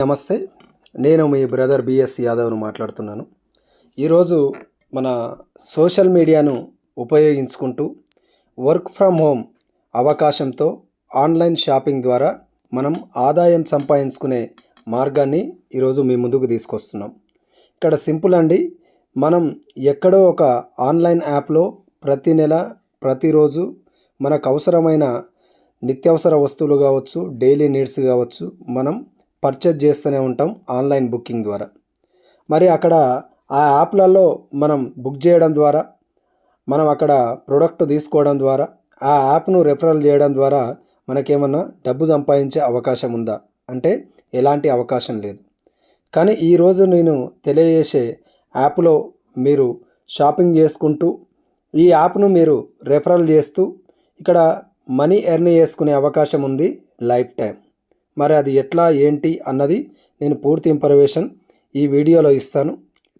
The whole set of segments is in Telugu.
నమస్తే. నేను మీ బ్రదర్ బిఎస్ యాదవ్ను మాట్లాడుతున్నాను. ఈరోజు మన సోషల్ మీడియాను ఉపయోగించుకుంటూ వర్క్ ఫ్రమ్ హోమ్ అవకాశంతో ఆన్లైన్ షాపింగ్ ద్వారా మనం ఆదాయం సంపాదించుకునే మార్గాన్ని ఈరోజు మీ ముందుకు తీసుకొస్తున్నాం. ఇక్కడ సింపుల్ అండి. మనం ఎక్కడో ఒక ఆన్లైన్ యాప్లో ప్రతి నెల ప్రతిరోజు మనకు అవసరమైన నిత్యావసర వస్తువులు కావచ్చు, డైలీ నీడ్స్ కావచ్చు, మనం పర్చేజ్ చేస్తూనే ఉంటాం ఆన్లైన్ బుకింగ్ ద్వారా. మరి అక్కడ ఆ యాప్లలో మనం బుక్ చేయడం ద్వారా, మనం అక్కడ ప్రోడక్ట్ తీసుకోవడం ద్వారా, ఆ యాప్ను రెఫరల్ చేయడం ద్వారా మనకేమన్నా డబ్బు సంపాదించే అవకాశం ఉందా అంటే ఎలాంటి అవకాశం లేదు. కానీ ఈరోజు నేను తెలియజేసే యాప్లో మీరు షాపింగ్ చేసుకుంటూ ఈ యాప్ను మీరు రెఫరల్ చేస్తూ ఇక్కడ మనీ ఎర్న్ చేసుకునే అవకాశం ఉంది లైఫ్ టైం. మరి అది ఎట్లా ఏంటి అన్నది నేను పూర్తి ఇన్ఫర్మేషన్ ఈ వీడియోలో ఇస్తాను.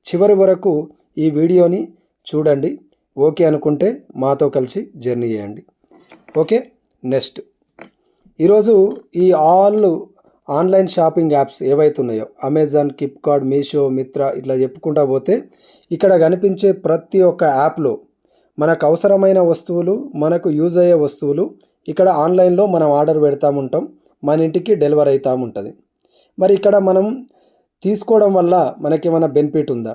చివరి వరకు ఈ వీడియోని చూడండి. ఓకే అనుకుంటే మాతో కలిసి జర్నీ చేయండి. ఓకే. నెక్స్ట్, ఈరోజు ఈ ఆన్లైన్ షాపింగ్ యాప్స్ ఏవైతే ఉన్నాయో అమెజాన్, ఫ్లిప్కార్ట్, మీషో, మిత్రా ఇట్లా చెప్పుకుంటా పోతే ఇక్కడ కనిపించే ప్రతి ఒక్క యాప్లో మనకు అవసరమైన వస్తువులు, మనకు యూజ్ అయ్యే వస్తువులు ఇక్కడ ఆన్లైన్లో మనం ఆర్డర్ పెడతా ఉంటాం, మన ఇంటికి డెలివర్ అవుతూ ఉంటుంది. మరి ఇక్కడ మనం తీసుకోవడం వల్ల మనకేమైనా బెనిఫిట్ ఉందా?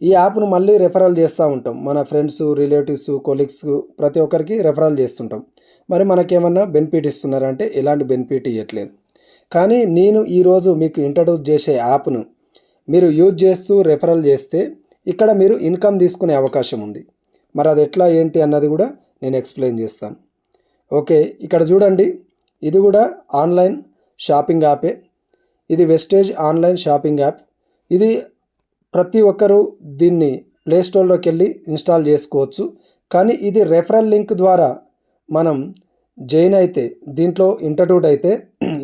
ఈ యాప్ను మళ్ళీ రెఫరల్ చేస్తూ ఉంటాం. మన ఫ్రెండ్స్, రిలేటివ్స్, కొలీగ్స్ ప్రతి ఒక్కరికి రెఫరల్ చేస్తుంటాం. మరి మనకేమన్నా బెనిఫిట్ ఇస్తున్నారంటే ఎలాంటి బెనిఫిట్ ఇవ్వట్లేదు. కానీ నేను ఈరోజు మీకు ఇంట్రడ్యూస్ చేసే యాప్ను మీరు యూజ్ చేస్తూ రెఫరల్ చేస్తే ఇక్కడ మీరు ఇన్కమ్ తీసుకునే అవకాశం ఉంది. మరి అది ఎట్లా ఏంటి అన్నది కూడా నేను ఎక్స్ప్లెయిన్ చేస్తాను. ఓకే. ఇక్కడ చూడండి, ఇది కూడా ఆన్లైన్ షాపింగ్ యాపే. ఇది వెస్టేజ్ ఆన్లైన్ షాపింగ్ యాప్. ఇది ప్రతి ఒక్కరూ దీన్ని ప్లేస్టోర్లోకి వెళ్ళి ఇన్స్టాల్ చేసుకోవచ్చు. కానీ ఇది రెఫరల్ లింక్ ద్వారా మనం జాయిన్ అయితే, దీంట్లో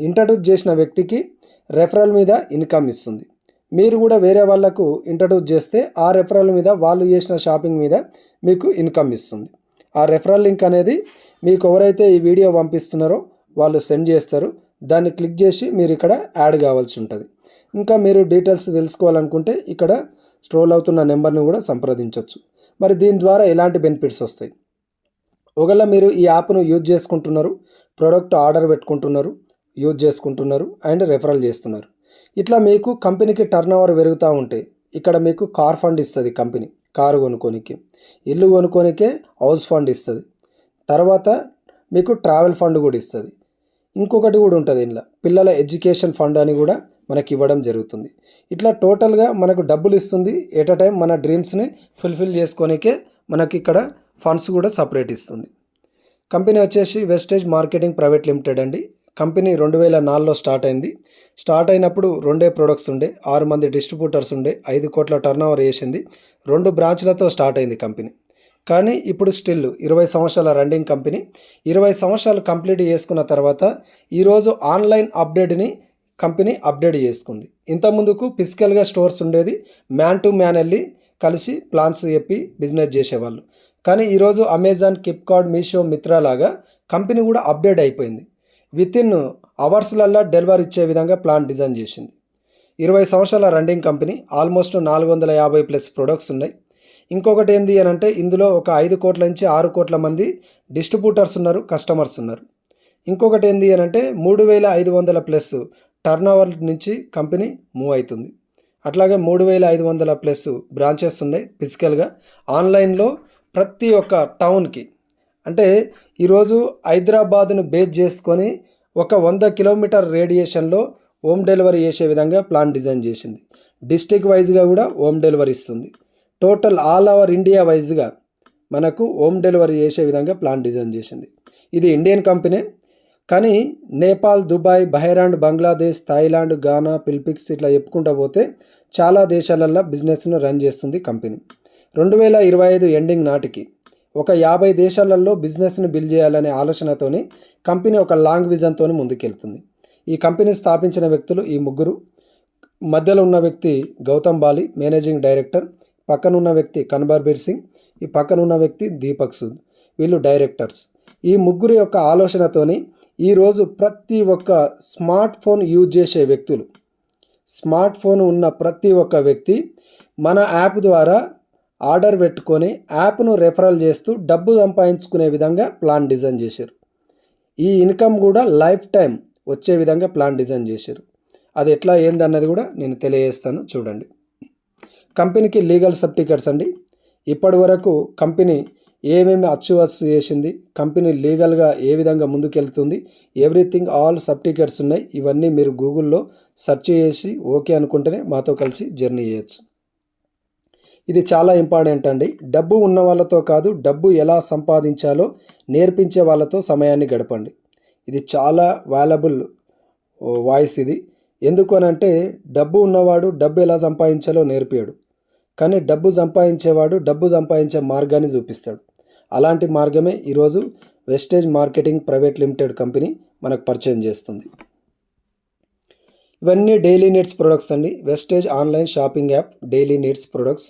ఇంట్రడ్యూస్ చేసిన వ్యక్తికి రెఫరల్ మీద ఇన్కమ్ ఇస్తుంది. మీరు కూడా వేరే వాళ్ళకు ఇంట్రడ్యూస్ చేస్తే ఆ రెఫరల్ మీద, వాళ్ళు చేసిన షాపింగ్ మీద మీకు ఇన్కమ్ ఇస్తుంది. ఆ రెఫరల్ లింక్ అనేది మీకు ఎవరైతే ఈ వీడియో పంపిస్తున్నారో వాళ్ళు సెండ్ చేస్తారు. దాన్ని క్లిక్ చేసి మీరు ఇక్కడ యాడ్ కావాల్సి ఉంటుంది. ఇంకా మీరు డీటెయిల్స్ తెలుసుకోవాలనుకుంటే ఇక్కడ స్క్రోల్ అవుతున్న నెంబర్ని కూడా సంప్రదించవచ్చు. మరి దీని ద్వారా ఎలాంటి బెనిఫిట్స్ వస్తాయి? ఒకవేళ మీరు ఈ యాప్ను యూజ్ చేసుకుంటున్నారు, ప్రోడక్ట్ ఆర్డర్ పెట్టుకుంటున్నారు, యూజ్ చేసుకుంటున్నారు అండ్ రెఫరల్ చేస్తున్నారు. ఇట్లా మీకు కంపెనీకి టర్న్ ఓవర్ పెరుగుతూ ఉంటే ఇక్కడ మీకు కార్ ఫండ్ ఇస్తుంది కంపెనీ. కారు కొనుక్కోనికి, ఇల్లు కొనుక్కోనికే హౌస్ ఫండ్ ఇస్తుంది. తర్వాత మీకు ట్రావెల్ ఫండ్ కూడా ఇస్తుంది. ఇంకొకటి కూడా ఉంటుంది, ఇంట్లో పిల్లల ఎడ్యుకేషన్ ఫండ్ అని కూడా మనకి ఇవ్వడం జరుగుతుంది. ఇట్లా టోటల్గా మనకు డబ్బులు ఇస్తుంది. ఎట్ అ టైం మన డ్రీమ్స్ని ఫుల్ఫిల్ చేసుకోనికే మనకి ఇక్కడ ఫండ్స్ కూడా సపరేట్ ఇస్తుంది. కంపెనీ వచ్చేసి వెస్టేజ్ మార్కెటింగ్ ప్రైవేట్ లిమిటెడ్ అండి. కంపెనీ 2004లో స్టార్ట్ అయింది. స్టార్ట్ అయినప్పుడు 2 ప్రొడక్ట్స్ ఉండే, 6 మంది డిస్ట్రిబ్యూటర్స్ ఉండే, 5 కోట్ల టర్న్ ఓవర్ చేసింది. 2 బ్రాంచ్లతో స్టార్ట్ అయింది కంపెనీ. కానీ ఇప్పుడు స్టిల్ 20 సంవత్సరాల రన్నింగ్ కంపెనీ. 20 సంవత్సరాలు కంప్లీట్ చేసుకున్న తర్వాత ఈరోజు ఆన్లైన్ అప్డేట్ని కంపెనీ అప్డేట్ చేసుకుంది. ఇంతకుముందుకు ఫిజికల్గా స్టోర్స్ ఉండేది, మ్యాన్ టు మ్యాన్ వెళ్ళి కలిసి ప్లాన్స్ చెప్పి బిజినెస్ చేసేవాళ్ళు. కానీ ఈరోజు అమెజాన్, ఫ్లిప్కార్ట్, మీషో, మిత్రా లాగా కంపెనీ కూడా అప్డేట్ అయిపోయింది. వితిన్ అవర్స్లల్లో డెలివరీ ఇచ్చే విధంగా ప్లాన్ డిజైన్ చేసింది. 20 సంవత్సరాల రన్నింగ్ కంపెనీ. ఆల్మోస్ట్ 450+ ప్రొడక్ట్స్ ఉన్నాయి. ఇంకొకటి ఏంది అని అంటే ఇందులో ఒక 5 కోట్ల నుంచి 6 కోట్ల మంది డిస్ట్రిబ్యూటర్స్ ఉన్నారు, కస్టమర్స్ ఉన్నారు. ఇంకొకటి ఏంది అని అంటే 3500+ టర్న్ ఓవర్ నుంచి కంపెనీ మూవ్ అవుతుంది. అట్లాగే 3500+ బ్రాంచెస్ ఉన్నాయి ఫిజికల్గా. ఆన్లైన్లో ప్రతి ఒక్క టౌన్కి, అంటే ఈరోజు హైదరాబాద్ను బేస్ చేసుకొని ఒక 100 కిలోమీటర్ రేడియేషన్లో హోమ్ డెలివరీ చేసే విధంగా ప్లాన్ డిజైన్ చేసింది. డిస్ట్రిక్ట్ వైజ్గా కూడా హోమ్ డెలివరీ ఇస్తుంది. టోటల్ ఆల్ ఓవర్ ఇండియా వైజ్గా మనకు హోమ్ డెలివరీ చేసే విధంగా ప్లాన్ డిజైన్ చేసింది. ఇది ఇండియన్ కంపెనీ. కానీ Nepal, Dubai, Bahrain, Bangladesh, Thailand, Ghana, Philippines ఇట్లా చెప్పుకుంటూ పోతే చాలా దేశాలల్లో బిజినెస్ను రన్ చేస్తుంది కంపెనీ. 2025 ఎండింగ్ నాటికి ఒక 50 దేశాలలో బిజినెస్ని బిల్డ్ చేయాలనే ఆలోచనతోని కంపెనీ ఒక లాంగ్ విజన్తో ముందుకెళ్తుంది. ఈ కంపెనీ స్థాపించిన వ్యక్తులు ఈ ముగ్గురు. మధ్యలో ఉన్న వ్యక్తి గౌతమ్ బాలి, మేనేజింగ్ డైరెక్టర్. పక్కనున్న వ్యక్తి కన్బర్బీర్ సింగ్, ఈ పక్కనున్న వ్యక్తి దీపక్ సూద్. వీళ్ళు డైరెక్టర్స్. ఈ ముగ్గురు యొక్క ఆలోచనతోని ఈరోజు ప్రతి ఒక్క స్మార్ట్ ఫోన్ యూజ్ చేసే వ్యక్తులు, స్మార్ట్ ఫోన్ ఉన్న ప్రతి ఒక్క వ్యక్తి మన యాప్ ద్వారా ఆర్డర్ పెట్టుకొని యాప్ను రెఫరల్ చేస్తూ డబ్బు సంపాదించుకునే విధంగా ప్లాన్ డిజైన్ చేశారు. ఈ ఇన్కమ్ కూడా లైఫ్ టైం వచ్చే విధంగా ప్లాన్ డిజైన్ చేశారు. అది ఎట్లా ఏందన్నది కూడా నేను తెలియజేస్తాను, చూడండి. కంపెనీకి లీగల్ సర్టిఫికేట్స్ అండి. ఇప్పటి వరకు కంపెనీ ఏమేమి అచ్చు చేసింది, కంపెనీ లీగల్గా ఏ విధంగా ముందుకెళ్తుంది, ఎవ్రీథింగ్ ఆల్ సర్టిఫికేట్స్ ఉన్నాయి. ఇవన్నీ మీరు గూగుల్లో సెర్చ్ చేసి ఓకే అనుకుంటేనే మాతో కలిసి జర్నీ చేయొచ్చు. ఇది చాలా ఇంపార్టెంట్ అండి. డబ్బు ఉన్న వాళ్ళతో కాదు, డబ్బు ఎలా సంపాదించాలో నేర్పించే వాళ్ళతో సమయాన్ని గడపండి. ఇది చాలా వాల్యుబుల్ వాయిస్ ఇది. ఎందుకు అనంటే డబ్బు ఉన్నవాడు డబ్బు ఎలా సంపాదించాలో నేర్పాడు, కానీ డబ్బు సంపాదించేవాడు డబ్బు సంపాదించే మార్గాన్ని చూపిస్తాడు. అలాంటి మార్గమే ఈరోజు Vestige marketing private limited company మనకు పరిచయం చేస్తుంది. ఇవన్నీ డైలీ నీడ్స్ ప్రొడక్ట్స్ అండి. Vestige online shopping app daily needs products.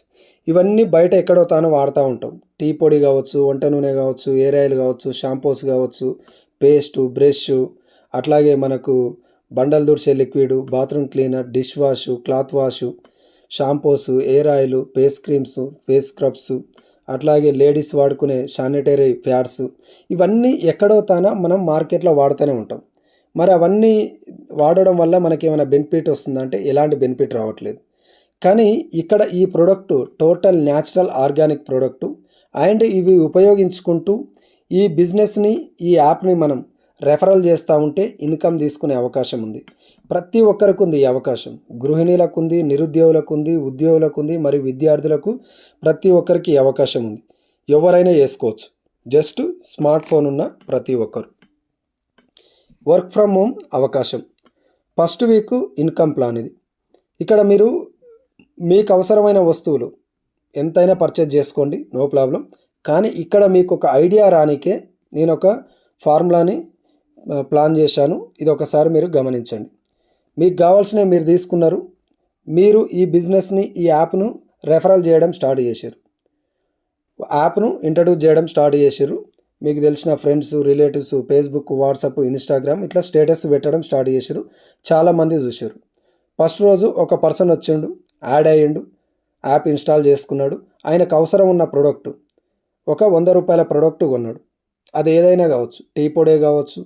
ఇవన్నీ బయట ఎక్కడో తాను వాడుతూ ఉంటాం. టీ పొడి కావచ్చు, వంట నూనె కావచ్చు, హెయిర్ ఆయిల్ కావచ్చు, షాంపూస్ కావచ్చు, పేస్టు, బ్రష్, అట్లాగే మనకు బండలు దుడిచే liquid, bathroom cleaner, dish wash, cloth wash, shampoos, hair oil, face creams, face scrubs, అట్లాగే లేడీస్ వాడుకునే శానిటరీ ప్యాడ్స్, ఇవన్నీ ఎక్కడో తాన మనం మార్కెట్లో వాడుతూనే ఉంటాం. మరి అవన్నీ వాడడం వల్ల మనకి ఏమైనా బెనిఫిట్ వస్తుందంటే ఎలాంటి బెనిఫిట్ రావట్లేదు. కానీ ఇక్కడ ఈ product total natural organic product, and ఇవి ఉపయోగించుకుంటూ ఈ బిజినెస్ని, ఈ యాప్ని మనం రెఫరల్ చేస్తూ ఉంటే ఇన్కమ్ తీసుకునే అవకాశం ఉంది. ప్రతి ఒక్కరికి ఉంది ఈ అవకాశం. గృహిణీలకు ఉంది, నిరుద్యోగులకు ఉంది, ఉద్యోగులకు ఉంది, మరియు విద్యార్థులకు, ప్రతి ఒక్కరికి ఈ అవకాశం ఉంది. ఎవరైనా చేసుకోవచ్చు, జస్ట్ స్మార్ట్ ఫోన్ ఉన్న ప్రతి ఒక్కరు. వర్క్ ఫ్రమ్ హోమ్ అవకాశం. ఫస్ట్ వీక్ ఇన్కమ్ ప్లాన్ ఇది. ఇక్కడ మీరు మీకు అవసరమైన వస్తువులు ఎంతైనా పర్చేజ్ చేసుకోండి, నో ప్రాబ్లం. కానీ ఇక్కడ మీకు ఒక ఐడియా రానికే నేను ఒక ఫార్ములాని ప్లాన్ చేశాను. ఇది ఒకసారి మీరు గమనించండి. మీకు కావాల్సినవి మీరు తీసుకున్నారు, మీరు ఈ బిజినెస్ని, ఈ యాప్ను రెఫరల్ చేయడం స్టార్ట్ చేశారు, యాప్ను ఇంట్రడ్యూస్ చేయడం స్టార్ట్ చేశారు. మీకు తెలిసిన friends, relatives, Facebook, WhatsApp, Instagram ఇట్లా స్టేటస్ పెట్టడం స్టార్ట్ చేశారు. చాలామంది చూశారు. ఫస్ట్ రోజు ఒక పర్సన్ వచ్చిండు, యాడ్ అయ్యిండు, యాప్ ఇన్స్టాల్ చేసుకున్నాడు. ఆయనకు అవసరం ఉన్న ప్రోడక్ట్ ఒక 100 రూపాయల ప్రోడక్ట్ కొన్నాడు. అది ఏదైనా కావచ్చు, టీ పొడే కావచ్చు,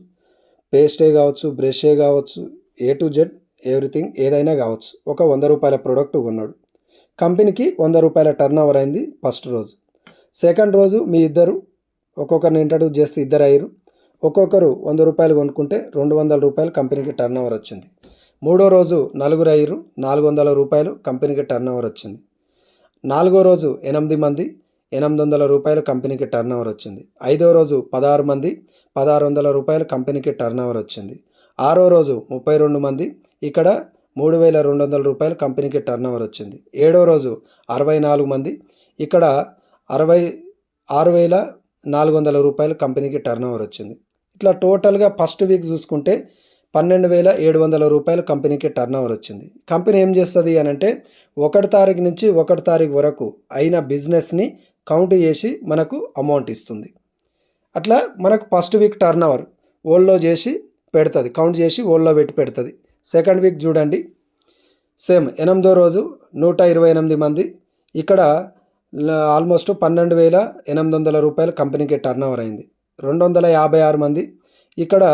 పేస్టే కావచ్చు, బ్రషే కావచ్చు, ఏ టు జెడ్ ఎవ్రీథింగ్ ఏదైనా కావచ్చు. ఒక 100 రూపాయల ప్రోడక్ట్ కొన్నాడు. కంపెనీకి 100 రూపాయల టర్న్ ఓవర్ అయింది ఫస్ట్ రోజు. సెకండ్ రోజు మీ ఇద్దరు ఒక్కొక్కరిని ఇంట్రడ్యూస్ చేస్తే ఇద్దరు అయ్యారు. ఒక్కొక్కరు 100 రూపాయలు కొనుక్కుంటే 200 రూపాయలు కంపెనీకి టర్న్ ఓవర్ వచ్చింది. మూడో రోజు నలుగురు అయ్యారు, 400 రూపాయలు కంపెనీకి టర్న్ ఓవర్ వచ్చింది. నాలుగో రోజు 8 మంది, 800 రూపాయలు కంపెనీకి టర్న్ ఓవర్ వచ్చింది. ఐదో రోజు 16 మంది, 1600 రూపాయలు కంపెనీకి టర్న్ ఓవర్ వచ్చింది. ఆరో రోజు 32 మంది, ఇక్కడ 3200 రూపాయలు కంపెనీకి టర్న్ ఓవర్ వచ్చింది. ఏడో రోజు 64 మంది, ఇక్కడ 66,400 రూపాయలు కంపెనీకి టర్న్ ఓవర్ వచ్చింది. ఇట్లా టోటల్గా ఫస్ట్ వీక్ చూసుకుంటే 12,700 రూపాయలు కంపెనీకి టర్న్ ఓవర్ వచ్చింది. కంపెనీ ఏం చేస్తుంది అని అంటే 1 తారీఖు నుంచి 1 తారీఖు వరకు అయిన బిజినెస్ని కౌంట్ చేసి మనకు అమౌంట్ ఇస్తుంది. అట్లా మనకు ఫస్ట్ వీక్ టర్న్ ఓవర్ ఓల్లో చేసి పెడుతుంది, కౌంట్ చేసి ఓల్లో పెట్టి పెడుతుంది. సెకండ్ వీక్ చూడండి, సేమ్ 8వ రోజు 128 మంది, ఇక్కడ ఆల్మోస్ట్ 12,800 రూపాయలు కంపెనీకి టర్న్ ఓవర్ అయింది. 256 మంది, ఇక్కడ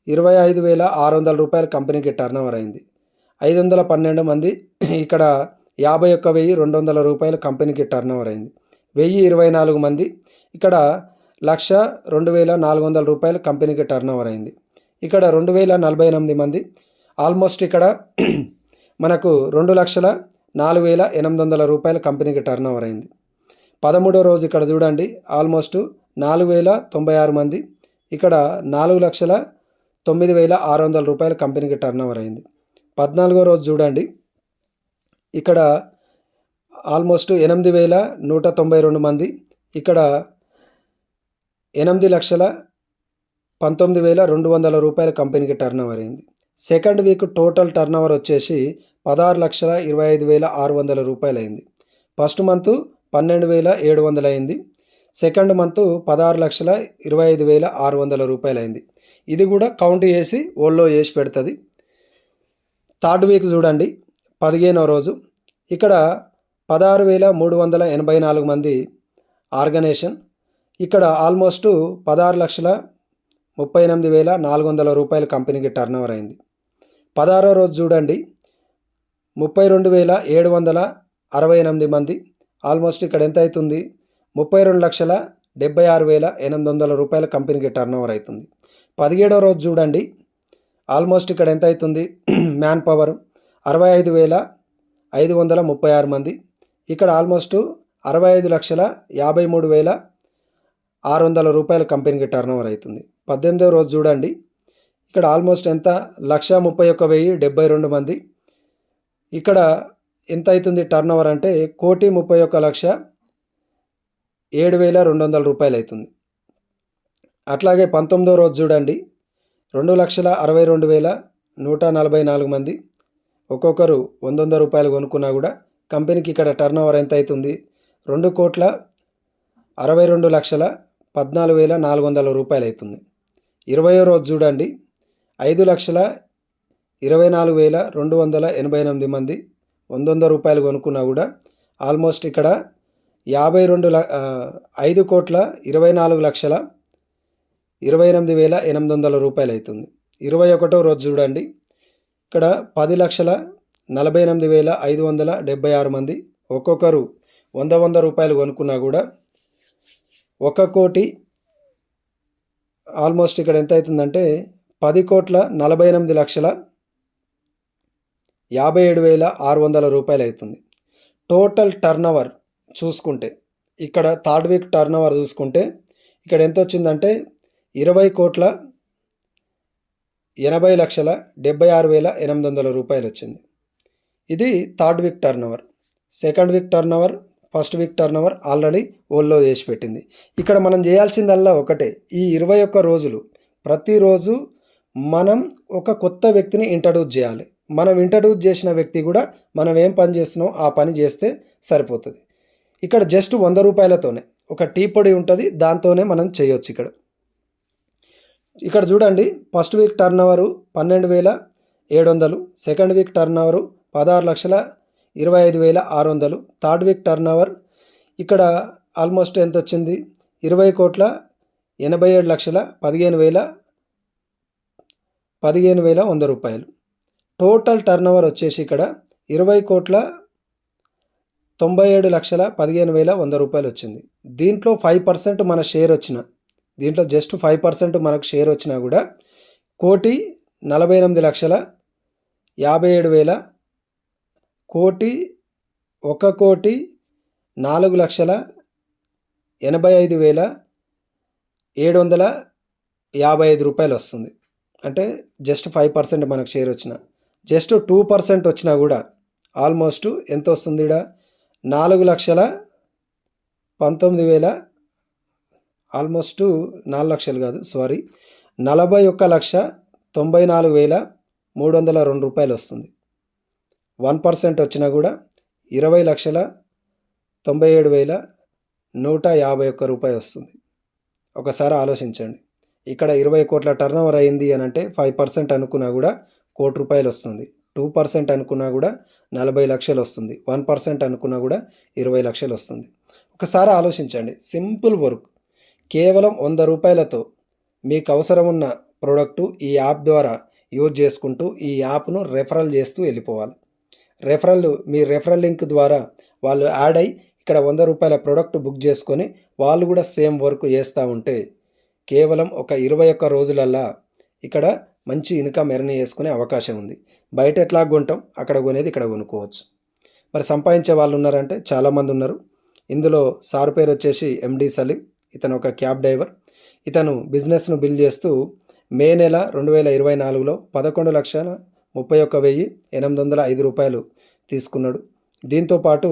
25,600 రూపాయలు కంపెనీకి టర్న్ ఓవర్ అయింది. 512 మంది, ఇక్కడ 51,200 రూపాయలు కంపెనీకి టర్న్ ఓవర్ అయింది. 1,024 మంది, ఇక్కడ 1,02,400 రూపాయలు కంపెనీకి టర్న్ ఓవర్ అయింది. ఇక్కడ 2,048 మంది, ఆల్మోస్ట్ ఇక్కడ మనకు 2,04,800 రూపాయలు కంపెనీకి టర్న్ ఓవర్ అయింది. 13వ రోజు ఇక్కడ చూడండి, ఆల్మోస్ట్ 4,096 మంది, ఇక్కడ 4,09,600 రూపాయలు కంపెనీకి టర్న్ ఓవర్ అయింది. 14వ రోజు చూడండి, ఇక్కడ ఆల్మోస్ట్ 8,192 మంది, ఇక్కడ 8,19,200 రూపాయలు కంపెనీకి టర్న్ ఓవర్ అయింది. Second week total turn over వచ్చేసి 16,25,600 రూపాయలు అయింది. ఫస్ట్ మంత్ 12,700 అయింది. సెకండ్ మంత్ 16,25,600 రూపాయలు అయింది. ఇది కూడా కౌంట్ చేసి ఓల్లో చేసి పెడుతుంది. థర్డ్ వీక్ చూడండి, 15వ రోజు ఇక్కడ 16,384 మంది ఆర్గనైజేషన్. ఇక్కడ ఆల్మోస్ట్ 16,38,400 రూపాయలు కంపెనీకి టర్న్ ఓవర్ అయింది. 16వ రోజు చూడండి 32,768 మంది. ఆల్మోస్ట్ ఇక్కడ ఎంత అవుతుంది? 32,76,800 రూపాయల కంపెనీకి టర్న్ ఓవర్ అవుతుంది. 17వ రోజు చూడండి ఆల్మోస్ట్ ఇక్కడ ఎంత అవుతుంది? మ్యాన్ పవర్ 65,536 మంది. ఇక్కడ ఆల్మోస్ట్ 65,53,600 రూపాయల కంపెనీకి టర్న్ ఓవర్ అవుతుంది. 18వ రోజు చూడండి ఇక్కడ ఆల్మోస్ట్ ఎంత? 1,31,072 మంది. ఇక్కడ ఎంత అవుతుంది టర్న్ ఓవర్ అంటే 1,31,07,200 రూపాయలు అవుతుంది. అట్లాగే 19వ రోజు చూడండి 2,62,144 మంది. ఒక్కొక్కరు 100 రూపాయలు కొనుక్కున్నా కూడా కంపెనీకి ఇక్కడ టర్న్ ఓవర్ ఎంత అవుతుంది? 2,62,14,400 రూపాయలు అవుతుంది. 20వ రోజు చూడండి 5,24,288 మంది 100 రూపాయలు కొనుక్కున్నా కూడా ఆల్మోస్ట్ ఇక్కడ 5,24,28,800 రూపాయలు అవుతుంది. 21వ రోజు చూడండి ఇక్కడ 10,48,576 మంది. ఒక్కొక్కరు 100 రూపాయలు కొనుక్కున్నా కూడా 1,00,00,000 ఆల్మోస్ట్ ఇక్కడ ఎంత అవుతుందంటే 10,48,57,600 రూపాయలు అవుతుంది. టోటల్ టర్న్ ఓవర్ చూసుకుంటే ఇక్కడ థర్డ్ వీక్ టర్న్ ఓవర్ చూసుకుంటే ఇక్కడ ఎంత వచ్చిందంటే 20,80,76,800 రూపాయలు వచ్చింది. ఇది third week turnover. Second week turnover, first week turnover already ఓల్లో చేసి పెట్టింది. ఇక్కడ మనం చేయాల్సిందల్లా ఒకటే, ఈ 21 రోజులు ప్రతిరోజు మనం ఒక కొత్త వ్యక్తిని ఇంట్రడ్యూస్ చేయాలి. మనం ఇంట్రడ్యూస్ చేసిన వ్యక్తి కూడా మనం ఏం పని చేస్తున్నామో ఆ పని చేస్తే సరిపోతుంది. ఇక్కడ జస్ట్ 100 రూపాయలతోనే ఒక టీ పొడి ఉంటుంది, దాంతోనే మనం చేయొచ్చు. ఇక్కడ చూడండి first week turn over 12,700, second week turn over 16,25,600, third week turn over ఇక్కడ ఆల్మోస్ట్ ఎంత వచ్చింది? 20,87,15,100 రూపాయలు. టోటల్ టర్న్ ఓవర్ వచ్చేసి ఇక్కడ 20,97,15,100 రూపాయలు వచ్చింది. దీంట్లో 5% మన షేర్ వచ్చిన, దీంట్లో జస్ట్ 5% మనకు షేర్ వచ్చినా కూడా 1,48,57,1,04,485,700 రూపాయలు వస్తుంది. అంటే జస్ట్ 5% మనకు షేర్ వచ్చిన, జస్ట్ 2% వచ్చినా కూడా ఆల్మోస్ట్ ఎంత వస్తుంది? ఇక్కడ 4,19,000, ఆల్మోస్ట్ 4 లక్షలు కాదు సారీ 41,94,302 రూపాయలు వస్తుంది. 1% వచ్చినా కూడా 20,97,151 రూపాయలు వస్తుంది. ఒకసారి ఆలోచించండి. ఇక్కడ 20 కోట్ల టర్న్ ఓవర్ అయింది అని అంటే 5% అనుకున్నా కూడా 1 కోటి రూపాయలు వస్తుంది. 2% అనుకున్నా కూడా 40 లక్షలు వస్తుంది. 1% అనుకున్నా కూడా 20 లక్షలు వస్తుంది. ఒకసారి ఆలోచించండి. Simple work. కేవలం 100 రూపాయలతో మీకు అవసరం ఉన్న ప్రోడక్టు ఈ యాప్ ద్వారా యూజ్ చేసుకుంటూ ఈ యాప్ను రెఫరల్ చేస్తూ వెళ్ళిపోవాలి. మీ రెఫరల్ లింక్ ద్వారా వాళ్ళు యాడ్ అయ్యి ఇక్కడ 100 రూపాయల ప్రోడక్ట్ బుక్ చేసుకొని వాళ్ళు కూడా సేమ్ వర్క్ చేస్తూ ఉంటే కేవలం ఒక 21 రోజులల్లా ఇక్కడ మంచి ఇన్కమ్ ఎర్న్ చేసుకునే అవకాశం ఉంది. బయట ఎట్లా కొంటాం, అక్కడ కొనేది ఇక్కడ కొనుక్కోవచ్చు. మరి సంపాదించే వాళ్ళు ఉన్నారంటే చాలామంది ఉన్నారు. ఇందులో సార్ పేరు వచ్చేసి ఎండి సలీం. ఇతను ఒక క్యాబ్ డ్రైవర్. ఇతను బిజినెస్ను బిల్డ్ చేస్తూ మే నెల 2024లో 11,31,805 రూపాయలు తీసుకున్నాడు. దీంతోపాటు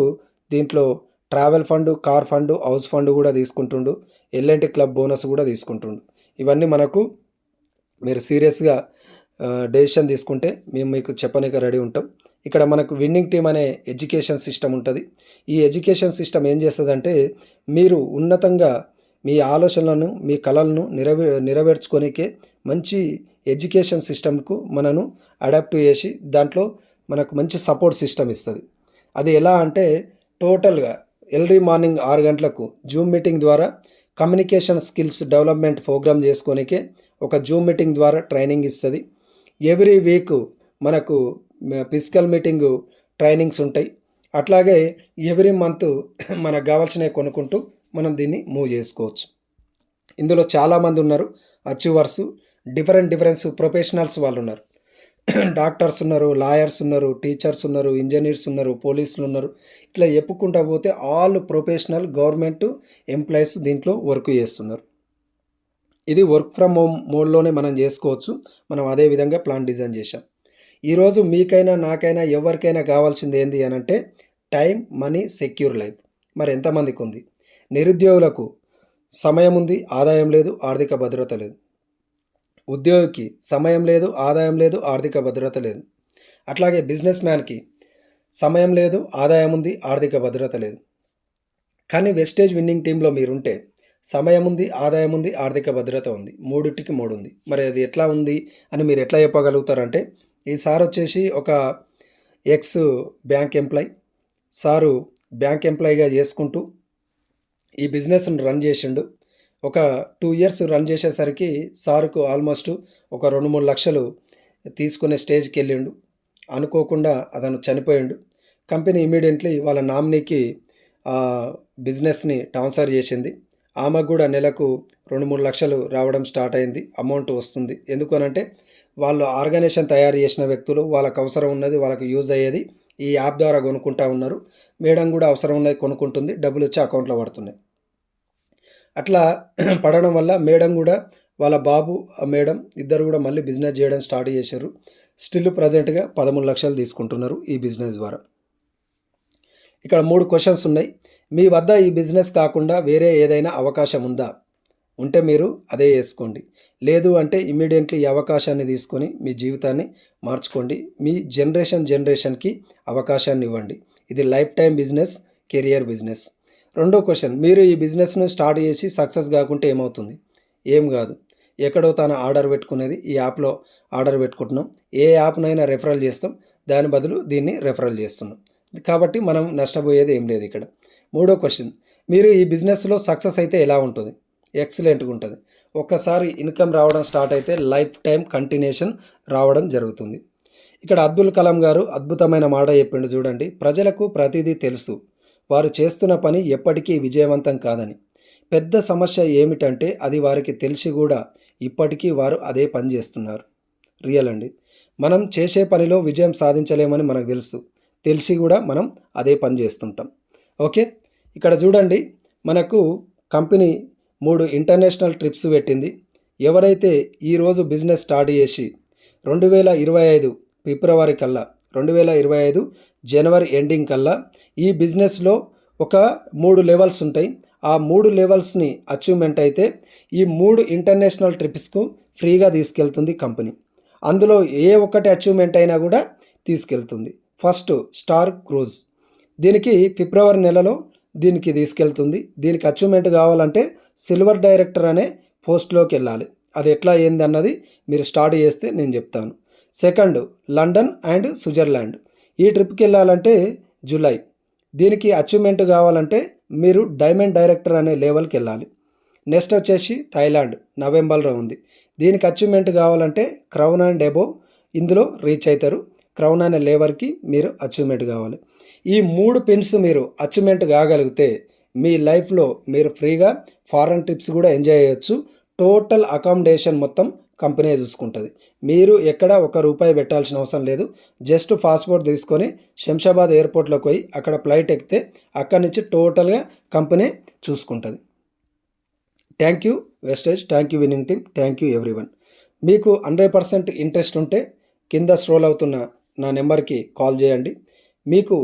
దీంట్లో travel fund, car fund, house fund కూడా తీసుకుంటుండు. ఎల్ఎన్టీ క్లబ్ బోనస్ కూడా తీసుకుంటుండు. ఇవన్నీ మనకు మీరు సీరియస్గా డెసిషన్ తీసుకుంటే మేము మీకు చెప్పనీకి రెడీ ఉంటాం. ఇక్కడ మనకు విన్నింగ్ టీమ్ అనే ఎడ్యుకేషన్ సిస్టమ్ ఉంటుంది. ఈ ఎడ్యుకేషన్ సిస్టమ్ ఏం చేస్తుందంటే మీరు ఉన్నతంగా మీ ఆలోచనలను, మీ కళలను నెరవేర్చుకోనికే మంచి ఎడ్యుకేషన్ సిస్టమ్కు మనను అడాప్ట్ చేసి దాంట్లో మనకు మంచి సపోర్ట్ సిస్టమ్ ఇస్తుంది. అది ఎలా అంటే టోటల్గా ఎర్లీ మార్నింగ్ 6 గంటలకు జూమ్ మీటింగ్ ద్వారా కమ్యూనికేషన్ స్కిల్స్ డెవలప్మెంట్ ప్రోగ్రామ్ చేసుకోనికే ఒక జూమ్ మీటింగ్ ద్వారా ట్రైనింగ్ ఇస్తుంది. ఎవ్రీ వీక్ మనకు ఫిజికల్ మీటింగు ట్రైనింగ్స్ ఉంటాయి. అట్లాగే ఎవ్రీ మంత్ మనకు కావాల్సినవి కొనుక్కుంటూ మనం దీన్ని మూవ్ చేసుకోవచ్చు. ఇందులో చాలామంది ఉన్నారు అచీవర్స్, డిఫరెంట్ ప్రొఫెషనల్స్ వాళ్ళు ఉన్నారు. డాక్టర్స్ ఉన్నారు, లాయర్స్ ఉన్నారు, టీచర్స్ ఉన్నారు, ఇంజనీర్స్ ఉన్నారు, పోలీసులు ఉన్నారు. ఇట్లా చెప్పుకుంటా పోతే ఆల్ ప్రొఫెషనల్ గవర్నమెంట్ ఎంప్లాయీస్ దీంట్లో వర్క్ చేస్తున్నారు. ఇది వర్క్ ఫ్రమ్ హోమ్ మోడ్లోనే మనం చేసుకోవచ్చు. మనం అదే విధంగా ప్లాన్ డిజైన్ చేశాం. ఈరోజు మీకైనా నాకైనా ఎవరికైనా కావాల్సింది ఏంది అని అంటే టైం, మనీ, సెక్యూర్ లైఫ్. మరి ఎంతమందికి ఉంది? నిరుద్యోగులకు సమయం ఉంది, ఆదాయం లేదు, ఆర్థిక భద్రత లేదు. ఉద్యోగికి సమయం లేదు, ఆదాయం లేదు, ఆర్థిక భద్రత లేదు. అట్లాగే బిజినెస్ మ్యాన్కి సమయం లేదు, ఆదాయం ఉంది, ఆర్థిక భద్రత లేదు. కానీ వెస్టేజ్ విన్నింగ్ టీంలో మీరుంటే సమయం ఉంది, ఆదాయం ఉంది, ఆర్థిక భద్రత ఉంది. మూడింటికి 3 ఉంది. మరి అది ఎట్లా ఉంది అని మీరు ఎట్లా చెప్పగలుగుతారంటే, ఈ సార్ వచ్చేసి ఒక ex bank employee. Sir bank ఎంప్లాయీగా చేసుకుంటూ ఈ బిజినెస్ను రన్ చేసిండు. ఒక 2 ఇయర్స్ రన్ చేసేసరికి సార్కు ఆల్మోస్ట్ ఒక 2-3 లక్షలు తీసుకునే స్టేజ్కి వెళ్ళిండు. అనుకోకుండా అతను చనిపోయిండు. కంపెనీ ఇమీడియట్లీ వాళ్ళ నామినీకి బిజినెస్ని ట్రాన్స్ఫర్ చేసింది. ఆమెకు కూడా నెలకు 2-3 లక్షలు రావడం స్టార్ట్ అయింది, అమౌంట్ వస్తుంది. ఎందుకనంటే వాళ్ళు ఆర్గనైజేషన్ తయారు చేసిన వ్యక్తులు, వాళ్ళకు అవసరం ఉన్నది, వాళ్ళకు యూజ్ అయ్యేది ఈ యాప్ ద్వారా కొనుక్కుంటా ఉన్నారు. మేడం కూడా అవసరం ఉన్నది కొనుక్కుంటుంది, డబ్బులు వచ్చి అకౌంట్లో పడుతున్నాయి. అట్లా పడడం వల్ల మేడం కూడా వాళ్ళ బాబు మేడం ఇద్దరు కూడా మళ్ళీ బిజినెస్ చేయడం స్టార్ట్ చేశారు. స్టిల్ ప్రజెంట్గా 13 లక్షలు తీసుకుంటున్నారు ఈ బిజినెస్ ద్వారా. ఇక్కడ 3 క్వశ్చన్స్ ఉన్నాయి. మీ వద్ద ఈ బిజినెస్ కాకుండా వేరే ఏదైనా అవకాశం ఉందా? ఉంటే మీరు అదే చేసుకోండి. లేదు అంటే ఇమ్మీడియట్లీ ఈ అవకాశాన్ని తీసుకొని మీ జీవితాన్ని మార్చుకోండి. మీ జనరేషన్కి అవకాశాన్ని ఇవ్వండి. ఇది life time business, career business. రెండో క్వశ్చన్, మీరు ఈ బిజినెస్ను స్టార్ట్ చేసి సక్సెస్ కాకుంటే ఏమవుతుంది? ఏం కాదు. ఎక్కడో తాను ఆర్డర్ పెట్టుకునేది ఈ యాప్లో ఆర్డర్ పెట్టుకుంటున్నాం. ఏ యాప్నైనా రెఫరల్ చేస్తాం, దాని బదులు దీన్ని రెఫరల్ చేస్తున్నాం. కాబట్టి మనం నష్టపోయేది ఏం లేదు ఇక్కడ. మూడో క్వశ్చన్, మీరు ఈ బిజినెస్లో సక్సెస్ అయితే ఎలా ఉంటుంది? ఎక్సలెంట్గా ఉంటుంది. ఒక్కసారి ఇన్కమ్ రావడం స్టార్ట్ అయితే లైఫ్ టైం కంటిన్యూషన్ రావడం జరుగుతుంది. ఇక్కడ అబ్దుల్ కలాం గారు అద్భుతమైన మాట చెప్పిండు చూడండి. ప్రజలకు ప్రతిదీ తెలుసు, వారు చేస్తున్న పని ఎప్పటికీ విజయవంతం కాదని. పెద్ద సమస్య ఏమిటంటే అది వారికి తెలిసి కూడా ఇప్పటికీ వారు అదే పని చేస్తున్నారు. రియల్ అండి. మనం చేసే పనిలో విజయం సాధించలేమని మనకు తెలిసి కూడా మనం అదే పని చేస్తుంటాం. ఓకే, ఇక్కడ చూడండి, మనకు కంపెనీ 3 ఇంటర్నేషనల్ ట్రిప్స్ పెట్టింది. ఎవరైతే ఈరోజు బిజినెస్ స్టార్ట్ చేసి 2025 ఫిబ్రవరి కల్లా 2025 జనవరి ఎండింగ్ కల్లా ఈ బిజినెస్లో ఒక 3 లెవెల్స్ ఉంటాయి. ఆ 3 లెవెల్స్ని అచీవ్మెంట్ అయితే ఈ 3 ఇంటర్నేషనల్ ట్రిప్స్కు ఫ్రీగా తీసుకెళ్తుంది కంపెనీ. అందులో ఏ ఒక్కటి అచీవ్మెంట్ అయినా కూడా తీసుకెళ్తుంది. ఫస్ట్ స్టార్ క్రూజ్, దీనికి ఫిబ్రవరి నెలలో దీనికి తీసుకెళ్తుంది. దీనికి అచీవ్మెంట్ కావాలంటే సిల్వర్ డైరెక్టర్ అనే పోస్ట్లోకి వెళ్ళాలి. అది ఎట్లా ఏంది అన్నది మీరు స్టార్ట్ చేస్తే నేను చెప్తాను. సెకండ్ లండన్ అండ్ స్విట్జర్లాండ్, ఈ ట్రిప్కి వెళ్ళాలంటే జూలై. దీనికి అచీవ్మెంట్ కావాలంటే మీరు డైమండ్ డైరెక్టర్ అనే లెవెల్కి వెళ్ళాలి. నెక్స్ట్ వచ్చేసి థాయిలాండ్, నవంబర్లో ఉంది. దీనికి అచీవ్మెంట్ కావాలంటే క్రౌన్ అండ్ అబోవ్ ఇందులో రీచ్ అవుతారు. క్రౌన్ అనే లెవెల్కి మీరు అచీవ్మెంట్ కావాలి. ఈ 3 పిన్స్ మీరు అచీవ్మెంట్ కాగలిగితే మీ లైఫ్లో మీరు ఫ్రీగా ఫారెన్ ట్రిప్స్ కూడా ఎంజాయ్ చేయొచ్చు. టోటల్ అకామిడేషన్ మొత్తం కంపెనీ చూసుకుంటుంది. మీరు ఎక్కడ ₹1 పెట్టాల్సిన అవసరం లేదు. జస్ట్ పాస్పోర్ట్ తీసుకొని శంషాబాద్ ఎయిర్పోర్ట్లోకి పోయి అక్కడ ఫ్లైట్ ఎక్కితే అక్కడి నుంచి టోటల్గా కంపెనీ చూసుకుంటుంది. Thank you Vestige, thank you winning team, thank you everyone. మీకు 100% ఇంట్రెస్ట్ ఉంటే కింద స్క్రోల్ అవుతున్న నా నెంబర్కి కాల్ చేయండి. మీకు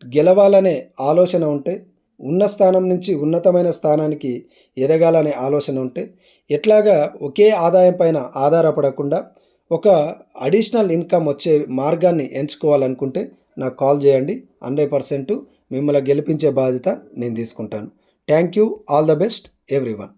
గెలవాలనే ఆలోచన ఉంటే, ఉన్న స్థానం నుంచి ఉన్నతమైన స్థానానికి ఎదగాలనే ఆలోచన ఉంటే, ఎట్లాగా ఒకే ఆదాయం పైన ఆధారపడకుండా ఒక అడిషనల్ ఇన్కమ్ వచ్చే మార్గాన్ని ఎంచుకోవాలనుకుంటే నాకు కాల్ చేయండి. 100% మిమ్మల్ని గెలిపించే బాధ్యత నేను తీసుకుంటాను. Thank you, all the best everyone.